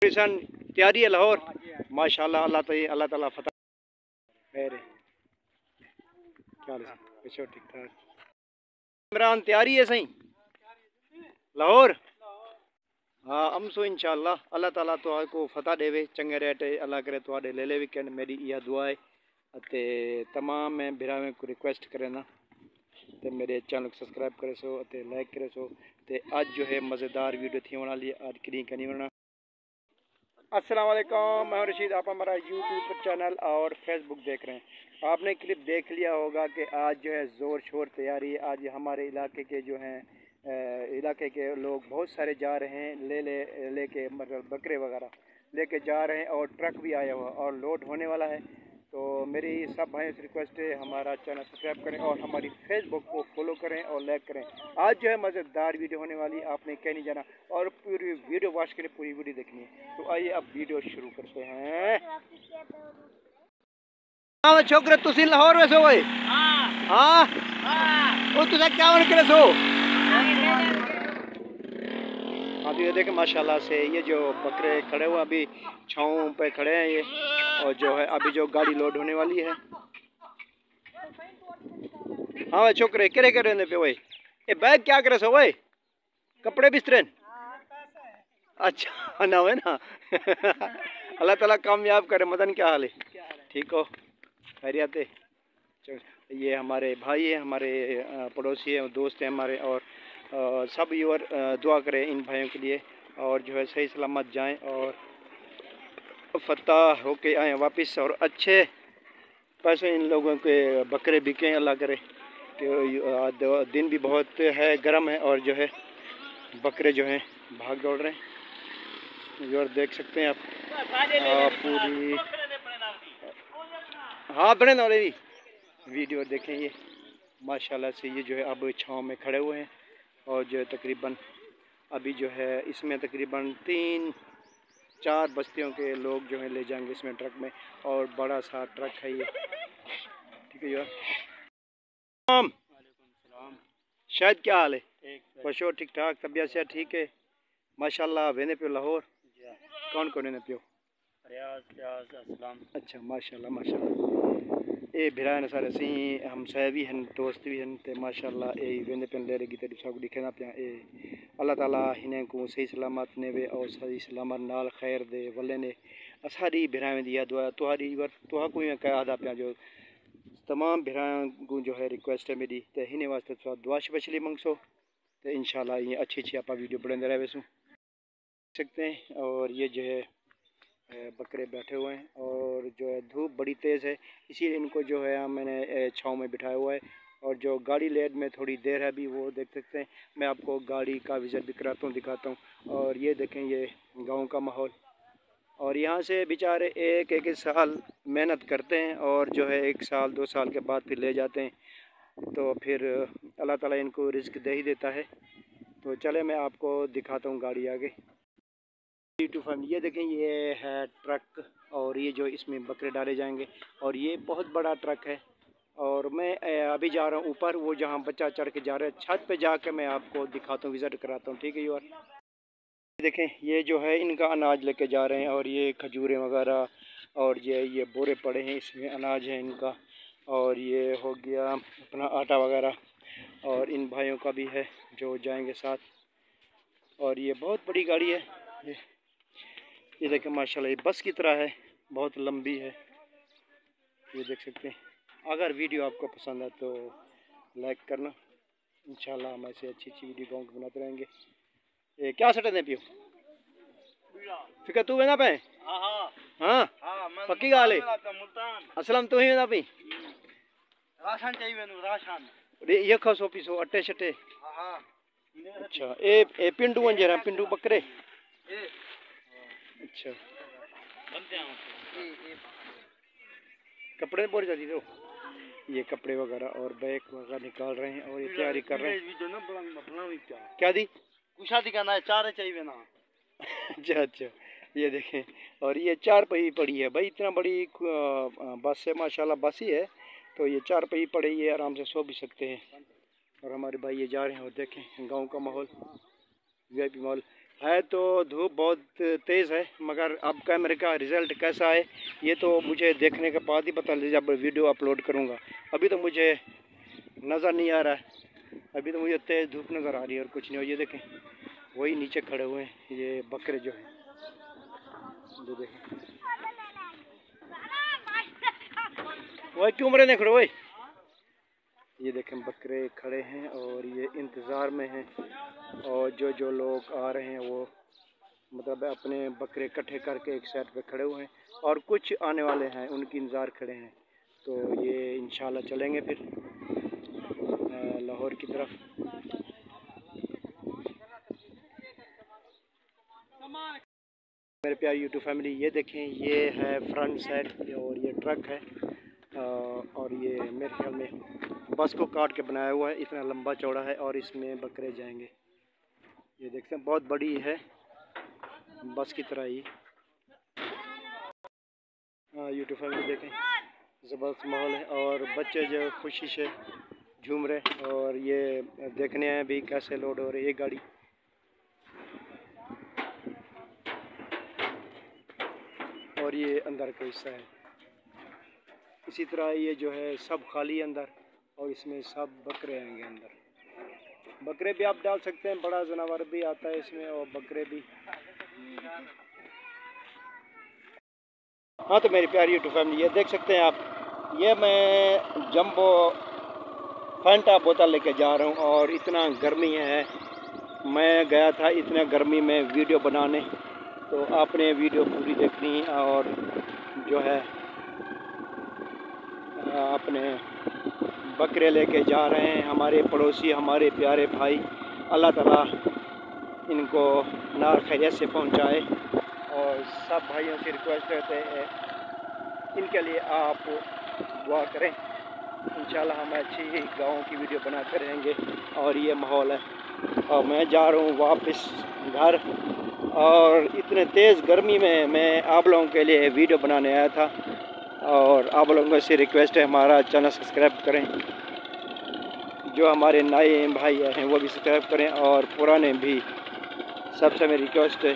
तैयारी है लाहौर माशाल्लाह। अल्लाह ताला फतह मेरे क्या ठीक ठाक। इमरान तैयारी है सही लाहौर। हाँ अमसो इंशाल्लाह अल्लाह ताला तो को फतह देवे चंगे रेटे अल्लाह करे तो ले ले वीकेंड मेरी यह दुआ है। ते तमाम मैं बिरावे को रिक्वेस्ट करे ना ते मेरे चैनल को सब्सक्राइब करे सो ते लाइक करे सो ते आज जो है मज़ेदार वीडियो थी होना लिए आज कहीं कहीं होना। अस्सलाम वालेकुम मैं रशीद, आप हमारा यूट्यूब चैनल और फेसबुक देख रहे हैं। आपने क्लिप देख लिया होगा कि आज जो है ज़ोर शोर तैयारी। आज हमारे इलाके के जो हैं इलाके के लोग बहुत सारे जा रहे हैं लेके मतलब बकरे वगैरह लेके जा रहे हैं और ट्रक भी आया हुआ और लोड होने वाला है। तो मेरी सब भाइयों से रिक्वेस्ट है हमारा चैनल सब्सक्राइब करें और हमारी फेसबुक को फॉलो करें और लाइक करें। आज जो है मज़ेदार वीडियो होने वाली, आपने कहीं नहीं जाना और पूरी वीडियो वॉच करें, पूरी वीडियो देखनी है। तो आइए अब वीडियो शुरू करते हैं। हाँ छोकरे तुसी लाहौर में सो गए? हाँ वो तुझे क्या मन करे सो? हाँ तो ये देखें माशाल्लाह से ये जो बकरे खड़े हुए अभी छाँव पे खड़े हैं ये, और जो है अभी जो गाड़ी लोड होने वाली है। हाँ भाई छोकरे करे करे पे भाई ये बैग क्या करे सो भाई? कपड़े बिस्तरे? अच्छा ना है ना अल्लाह ताला कामयाब करे। मदन क्या हाल है? ठीक हो खैरियत है? ये हमारे भाई है, हमारे पड़ोसी हैं, दोस्त हैं हमारे, और सब यूर दुआ करें इन भाइयों के लिए और जो है सही सलामत जाएं और फतह होके आए वापस और अच्छे पैसे इन लोगों के बकरे बिकें। अल्लाह करे कि दिन भी बहुत है गर्म है और जो है बकरे जो हैं भाग दौड़ रहे हैं। जो देख सकते हैं आप पूरी हाँ बड़े नौले वीडियो देखें। ये माशाल्लाह से ये जो है अब छाँव में खड़े हुए हैं और जो है तकरीबन अभी जो है इसमें तकरीबन 3-4 बस्तियों के लोग जो है ले जाएंगे इसमें ट्रक में, और बड़ा सा ट्रक है ये। ठीक है यार शायद क्या हाल है? खुशो ठीक ठाक तबीयत से ठीक है माशाल्लाह। वेने पे लाहौर कौन कौन ने पियो? अच्छा माशाल्लाह माशाल्लाह ये भिरा सारे सी हम साहब भी हैं दोस्त भी हैं ते माशाल्लाह ये वेंदे पे ले रही तेरी सब दिखे ना पिया ए अल्लाह ताला इन्हें को सही सलामत ने वे और सही सलामत नाल खैर दे वले ने असारी भिरावें दिया दुआ तुहारी वर तुहा कोई कह आदा पिया जो तमाम भिरा को जो है रिक्वेस्ट है मेरी ते हिने वास्ते तो दुआ स्पेशली मंगसो तो इंशाल्लाह ये अच्छी अच्छी आप वीडियो बढ़ाते रहे वैसू सकते हैं। और ये जो है बकरे बैठे हुए हैं और जो है धूप बड़ी तेज़ है इसीलिए इनको जो है मैंने छाँव में बिठाया हुआ है। और जो गाड़ी लेट में थोड़ी देर है अभी वो देख सकते हैं। मैं आपको गाड़ी का विज़िट भी कराता हूँ दिखाता हूँ। और ये देखें ये गांव का माहौल, और यहाँ से बेचारे एक एक साल मेहनत करते हैं और जो है 1 साल 2 साल के बाद फिर ले जाते हैं। तो फिर अल्लाह ताला इनको रिस्क दे ही देता है। तो चले मैं आपको दिखाता हूँ गाड़ी आगे। ये देखें ये है ट्रक और ये जो इसमें बकरे डाले जाएंगे और ये बहुत बड़ा ट्रक है। और मैं अभी जा रहा हूँ ऊपर, वो जहाँ बच्चा चढ़ के जा रहा है छत पे जाके मैं आपको दिखाता हूँ विज़िट कराता हूँ। ठीक है यार देखें ये जो है इनका अनाज लेके जा रहे हैं और ये खजूरें वगैरह और ये बोरे पड़े हैं इसमें अनाज है इनका, और ये हो गया अपना आटा वगैरह और इन भाइयों का भी है जो जाएंगे साथ। और ये बहुत बड़ी गाड़ी है ये देखें माशाल्लाह ये बस की तरह है, बहुत लंबी है ये देख सकते हैं। अगर वीडियो आपको पसंद है तो लाइक करना, इंशाल्लाह हम ऐसे अच्छी अच्छी वीडियो गाँव को बनाते रहेंगे। ये क्या सटे दे पियो फिकर तू वेना पे? हाँ पक्की गाल है असलम तू ही वेना पी राशन चाहिए राशन ये खो सो पीसो अट्टे शट्टे। अच्छा ए पिंडू वंजे रहा पिंडू बकरे अच्छा कपड़े बोल जाती तो ये कपड़े वगैरह और बैग वगैरह निकाल रहे हैं और ये तैयारी कर रहे हैं। क्या दी कुशा दिखाना है चार चाहिए ना अच्छा अच्छा ये देखें और ये 4 पहिए पड़ी है भाई, इतना बड़ी बस है माशाल्लाह बस ही है तो ये 4 पहिए पड़े ये आराम से सो भी सकते हैं। और हमारे भाई ये जा रहे हैं और देखें गांव का माहौल वीआईपी माहौल। है तो धूप बहुत तेज़ है, मगर अब कैमरे का रिज़ल्ट कैसा है ये तो मुझे देखने के बाद ही पता चल जब वीडियो अपलोड करूँगा। अभी तो मुझे नज़र नहीं आ रहा है, अभी तो मुझे तेज़ धूप नज़र आ रही है और कुछ नहीं हो। ये देखें वही नीचे खड़े हुए हैं ये बकरे जो हैं, जो देखें वही क्यों मरे नहीं खड़े हुए। ये देखें बकरे खड़े हैं और ये इंतज़ार में हैं, और जो लोग आ रहे हैं वो मतलब अपने बकरे इकट्ठे करके एक साइड पे खड़े हुए हैं, और कुछ आने वाले हैं उनकी इंतज़ार खड़े हैं। तो ये इंशाल्लाह चलेंगे फिर लाहौर की तरफ। मेरे प्यारी यूट्यूब फैमिली ये देखें ये है फ्रंट साइड और ये ट्रक है, और ये मेरे ख्याल में बस को काट के बनाया हुआ है, इतना लंबा चौड़ा है और इसमें बकरे जाएंगे। ये देखते हैं बहुत बड़ी है बस की तरह ही। यूट्यूब फैमिली देखें ज़बरदस्त माहौल है और बच्चे जो खुशी से झूम रहे, और ये देखने हैं भी कैसे लोड हो रही है गाड़ी। और ये अंदर का हिस्सा है, इसी तरह ये जो है सब खाली अंदर, और इसमें सब बकरे आएंगे अंदर। बकरे भी आप डाल सकते हैं, बड़ा जानवर भी आता है इसमें और बकरे भी। हाँ तो मेरी प्यारी यूट्यूब फैमिली ये देख सकते हैं आप, ये मैं जंबो फैंटा बोतल लेके जा रहा हूँ, और इतना गर्मी है। मैं गया था इतना गर्मी में वीडियो बनाने, तो आपने वीडियो पूरी देखनी, और जो है अपने बकरे लेके जा रहे हैं हमारे पड़ोसी, हमारे प्यारे भाई। अल्लाह ताला इनको नार खैरियत से पहुंचाए, और सब भाइयों से रिक्वेस्ट करते हैं इनके लिए आप दुआ करें। इंशाल्लाह हम अच्छी ही गाँव की वीडियो बनाते रहेंगे। और ये माहौल है, और मैं जा रहा हूँ वापस घर, और इतने तेज़ गर्मी में मैं आप लोगों के लिए वीडियो बनाने आया था, और आप लोगों से रिक्वेस्ट है हमारा चैनल सब्सक्राइब करें, जो हमारे नए भाई हैं वो भी सब्सक्राइब करें, और पुराने भी सबसे मेरी रिक्वेस्ट है।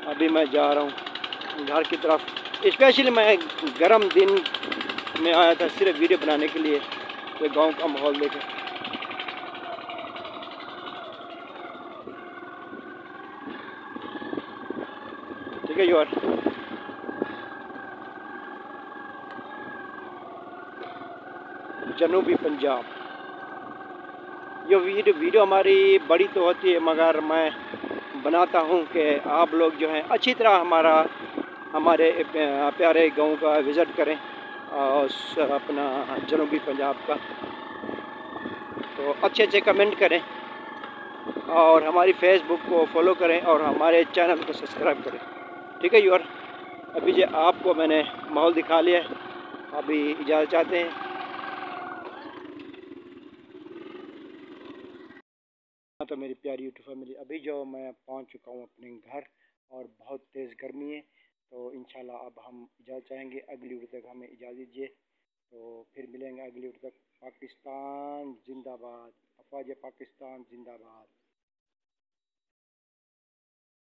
अभी मैं जा रहा हूँ घर की तरफ, स्पेशली मैं गर्म दिन में आया था सिर्फ वीडियो बनाने के लिए, तो गांव का माहौल देखें। ठीक है यार, जनूबी पंजाब। ये वीडियो हमारी बड़ी तो होती है, मगर मैं बनाता हूँ कि आप लोग जो हैं अच्छी तरह हमारे प्यारे गांव का विज़िट करें, और अपना जनूबी पंजाब का, तो अच्छे कमेंट करें, और हमारी फेसबुक को फॉलो करें, और हमारे चैनल को सब्सक्राइब करें। ठीक है यार, अभी जो आपको मैंने माहौल दिखा लिया है, अभी इजाज़त चाहते हैं। तो मेरी प्यारी यूट्यूब फैमिली अभी जो मैं पहुंच चुका हूं अपने घर, और बहुत तेज़ गर्मी है, तो इंशाल्लाह अब हम इजाज़त चाहेंगे। अगली वीडियो तक हमें इजाज़त दीजिए, तो फिर मिलेंगे अगली वीडियो तक। पाकिस्तान जिंदाबाद, अफवाज पाकिस्तान जिंदाबाद।